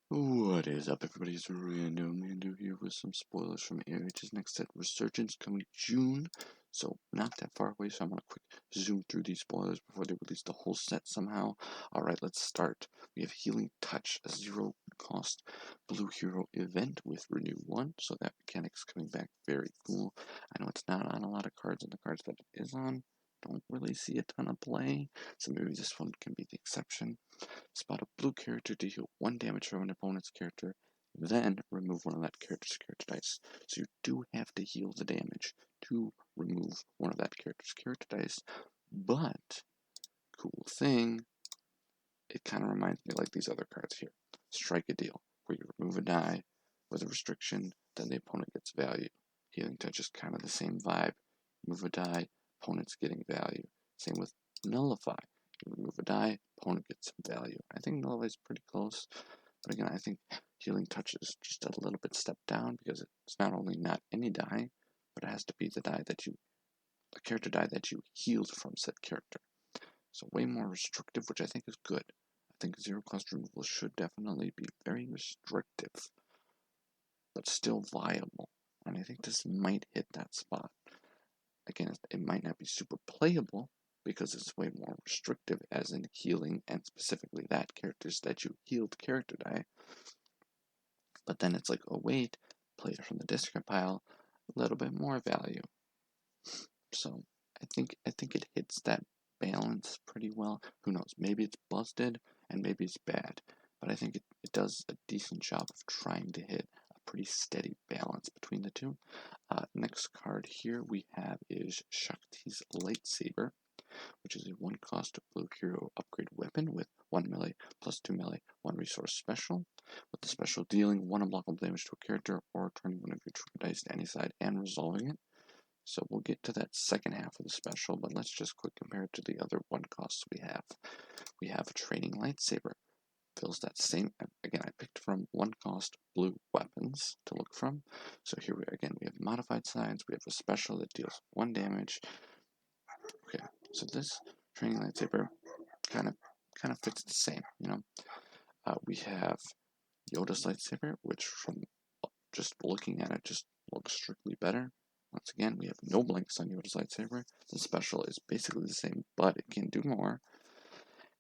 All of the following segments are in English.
What is up, everybody? It's Random Mando here with some spoilers from ARH's next set, Resurgence, coming June. So, not that far away, so I'm going to quick zoom through these spoilers before they release the whole set somehow. Alright, let's start. We have Healing Touch, a zero-cost blue hero event with Renew 1, so that mechanic's coming back. Very cool. I know it's not on a lot of cards, and the cards that it is on don't really see a ton of play, so maybe this one can be the exception. Spot a blue character to heal 1 damage from an opponent's character, then remove one of that character's character dice. So you do have to heal the damage to remove one of that character's character dice, but, cool thing, it kind of reminds me like these other cards here. Strike a deal, where you remove a die with a restriction, then the opponent gets value. Healing Touch is kind of the same vibe. Move a die, opponent's getting value. Same with Nullify. You remove a die, opponent gets some value. I think Nullify is pretty close, but again, I think Healing Touch is just a little bit stepped down because it's not only not any die, but it has to be the die that you, a character die that you healed from said character. So way more restrictive, which I think is good. I think zero-cost removal should definitely be very restrictive, but still viable. And I think this might hit that spot. Again, it might not be super playable because it's way more restrictive, as in healing, and specifically that characters that you healed character die. But then it's like, oh wait, play it from the discard pile, a little bit more value. So I think it hits that balance pretty well. Who knows? Maybe it's busted and maybe it's bad, but I think it does a decent job of trying to hit a pretty steady balance between the two. Next card here we have is Shakti's Lightsaber, which is a 1-cost blue hero upgrade weapon with 1 melee plus 2 melee, 1 resource special, with the special dealing 1 unblockable damage to a character or turning one of your trigger dice to any side and resolving it. So we'll get to that second half of the special, but let's just quick compare it to the other 1 costs we have. We have a Training Lightsaber. Fills that same, again, I picked from 1 cost blue weapons to look from. So here we have modified signs, we have a special that deals 1 damage. Okay, so this Training Lightsaber kind of fits the same, you know. We have Yoda's lightsaber, which from just looking at it just looks strictly better. Once again, we have no blinks on Yoda's lightsaber. The special is basically the same, but it can do more.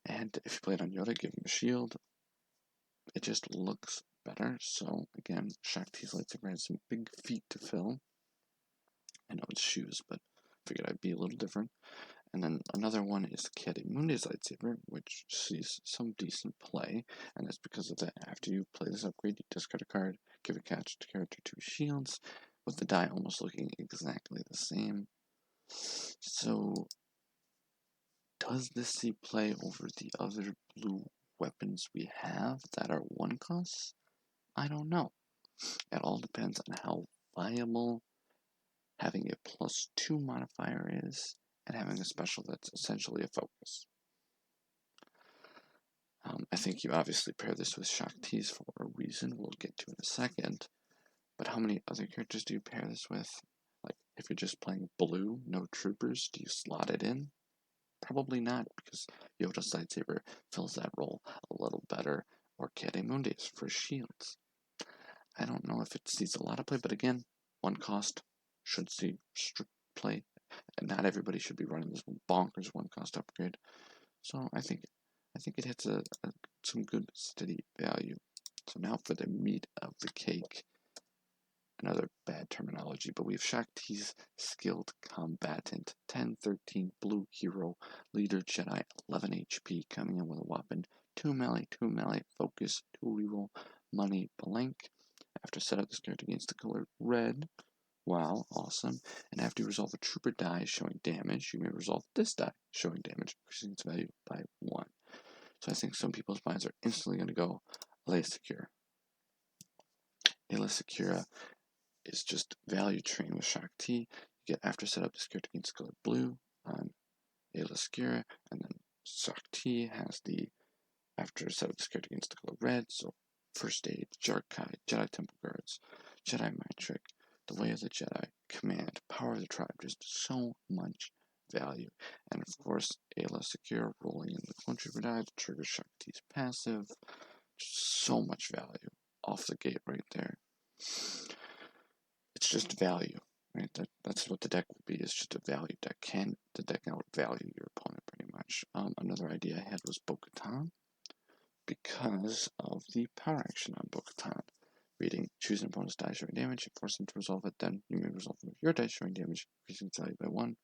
And if you play it on Yoda, give him a shield. It just looks better. So again, Shakti's lightsaber has some big feet to fill. I know it's shoes, but I figured I'd be a little different. And then another one is Kiademunde's lightsaber, which sees some decent play, and that's because of that. After you play this upgrade, you discard a card, give a catch to character 2 shields, with the die almost looking exactly the same. So, does this see play over the other blue weapons we have that are 1 costs? I don't know. It all depends on how viable having a +2 modifier is, and having a special that's essentially a focus. I think you obviously pair this with Shakti's for a reason we'll get to in a second, but how many other characters do you pair this with? Like, if you're just playing blue, no troopers, do you slot it in? Probably not, because Yoda's lightsaber fills that role a little better, or Kiademunde's for shields. I don't know if it sees a lot of play, but again, 1 cost should see strict play, and not everybody should be running this bonkers 1 cost upgrade. So I think it hits some good steady value. So now for the meat of the cake. Another bad terminology, but we have Shakti's Skilled Combatant, 10-13 blue hero, leader Jedi, 11 HP, coming in with a whopping 2 melee, focus, 2 reroll, money, blank. After setup, this character gains the color red. Wow, awesome. And after you resolve a trooper die showing damage, you may resolve this die showing damage, increasing its value by 1. So I think some people's minds are instantly going to go Aayla Secura. Aayla Secura is just value train with Shakti. You get after setup, this character gains color blue on Aayla Secura, and then Shakti has the after setup, this character gains the color red. So First Aid, Jarkai, Jedi Temple Guards, Jedi Mind Trick, the Way of the Jedi, Command, Power of the Tribe, just so much value. And of course, Aayla Secura rolling in the Clone Trooper die to trigger Shakti's passive. Just So much value off the gate right there. It's just value, right? That's what the deck would be. It's just a value deck. Can the deck outvalue your opponent pretty much? Another idea I had was Bo-Katan, because of the power action on Bo-Katan. Reading, choose an opponent's die showing damage, force them to resolve it, then you may resolve one of your die showing damage, increasing its value by 1.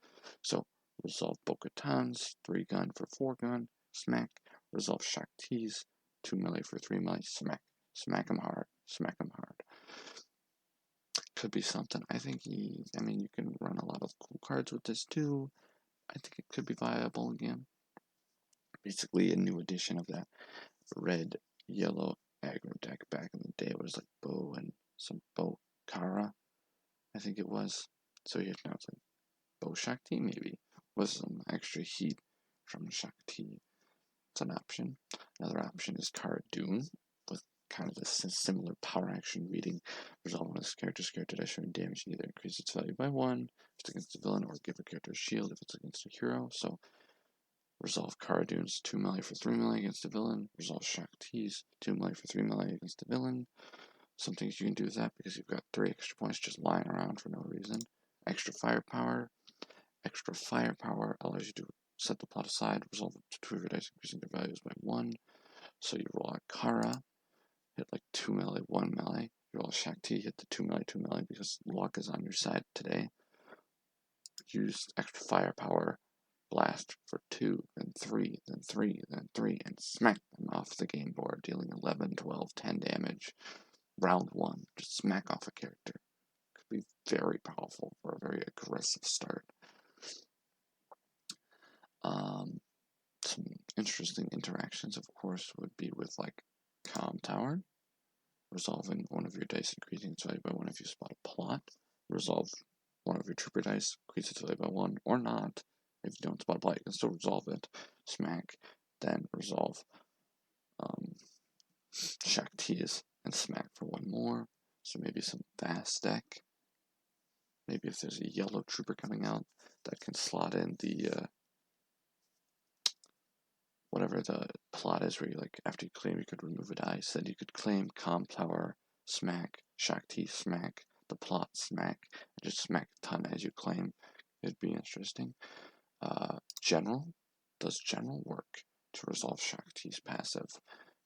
So, resolve Bo-Katan's 3-gun for 4-gun, smack. Resolve Shakti's 2 melee for 3 melee, smack. Smack him hard, smack him hard. Could be something. I think you can run a lot of cool cards with this too. I think it could be viable again. Basically, a new edition of that red, yellow aggro deck back in the day. It was like Bo and some Bo Kara, I think it was. So you now it's like Bo Shakti, maybe, with some extra heat from Shakti. It's an option. Another option is Cara Dune, with kind of this similar power action reading. Resolve one of this character's character die showing damage, either increase its value by 1 if it's against a villain, or give a character a shield if it's against a hero. So resolve Cara Dune's 2 melee for 3 melee against a villain. Resolve Shakti's 2 melee for 3 melee against a villain. Some things you can do with that because you've got 3 extra points just lying around for no reason. Extra firepower. Extra firepower allows you to set the plot aside, resolve up to 2 of your dice, increasing their values by 1. So you roll a Kara, hit like 2 melee, 1 melee. You roll a Shakti, hit the 2 melee, 2 melee because luck is on your side today. Use extra firepower, blast for 2, then 3, then 3, then 3, and smack them off the game board, dealing 11, 12, 10 damage. Round 1, just smack off a character. Could be very powerful for a very aggressive start. Some interesting interactions, of course, would be with like Calm Tower, resolving one of your dice, increasing its value by 1 if you spot a plot. Resolve one of your trooper dice, increase its value by 1, or not. If you don't spot a plot, you can still resolve it. Smack, then resolve Shakti's and smack for 1 more. So maybe some fast deck. Maybe if there's a yellow trooper coming out, that can slot in the whatever the plot is, where you like after you claim you could remove a dice, then you could claim Calm Tower, smack, Shakti, smack, the plot, smack, and just smack a ton as you claim. It'd be interesting. General. Does General work to resolve Shakti's passive?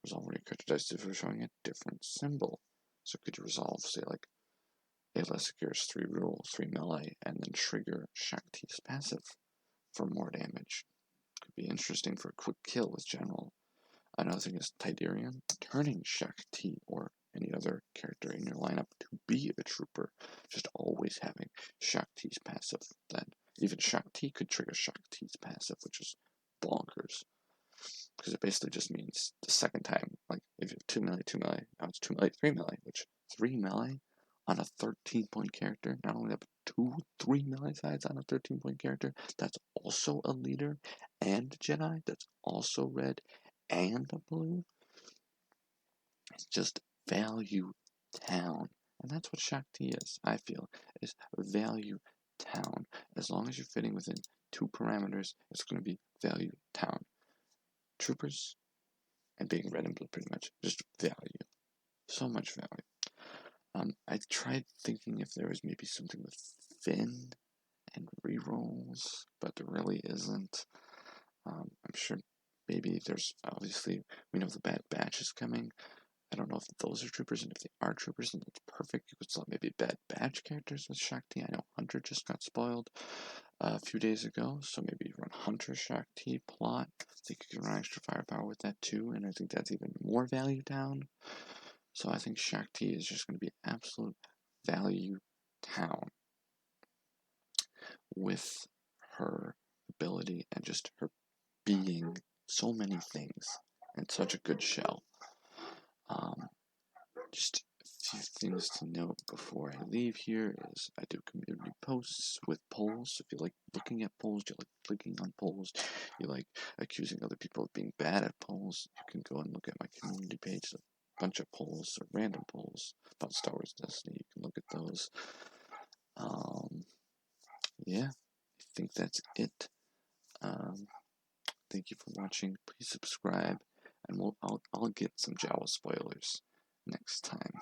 Resolve when your character dice if you're showing a different symbol. So could you resolve, say, like, a secures 3 rules, 3 melee, and then trigger Shakti's passive for more damage? Could be interesting for a quick kill with General. Another thing is Tidarian, turning Shakti or any other character in your lineup to be a trooper. Just always having Shakti's passive. Then even Shakti could trigger Shakti's passive, which is bonkers. Because it basically just means the second time, like if you have 2 melee, 2 melee, now it's 2 melee, 3 melee, which 3 melee on a 13-point character, not only up 3 melee sides on a 13-point character, that's also a leader and Jedi, that's also red and a blue. It's just value town. And that's what Shakti is, I feel, is value town. As long as you're fitting within 2 parameters, it's going to be value town. Troopers and being red and blue, pretty much, just value. So much value. I tried thinking if there was maybe something with Finn and rerolls, but there really isn't. I'm sure maybe there's, obviously, we know the Bad Batch is coming. I don't know if those are troopers, and if they are troopers, then it's perfect. You could slot maybe Bad Batch characters with Shakti. I know Hunter just got spoiled a few days ago, so maybe run Hunter Shakti plot. I think you can run extra firepower with that too, and I think that's even more value down. So I think Shakti is just going to be absolute value town with her ability and just her being so many things and such a good shell. Just a few things to note before I leave here is I do community posts with polls. If you like looking at polls, you like clicking on polls, you like accusing other people of being bad at polls, you can go and look at my community page. A bunch of polls or random polls about Star Wars Destiny. You can look at those. Yeah, I think that's it. Thank you for watching. Please subscribe. and I'll get some Jawa spoilers next time.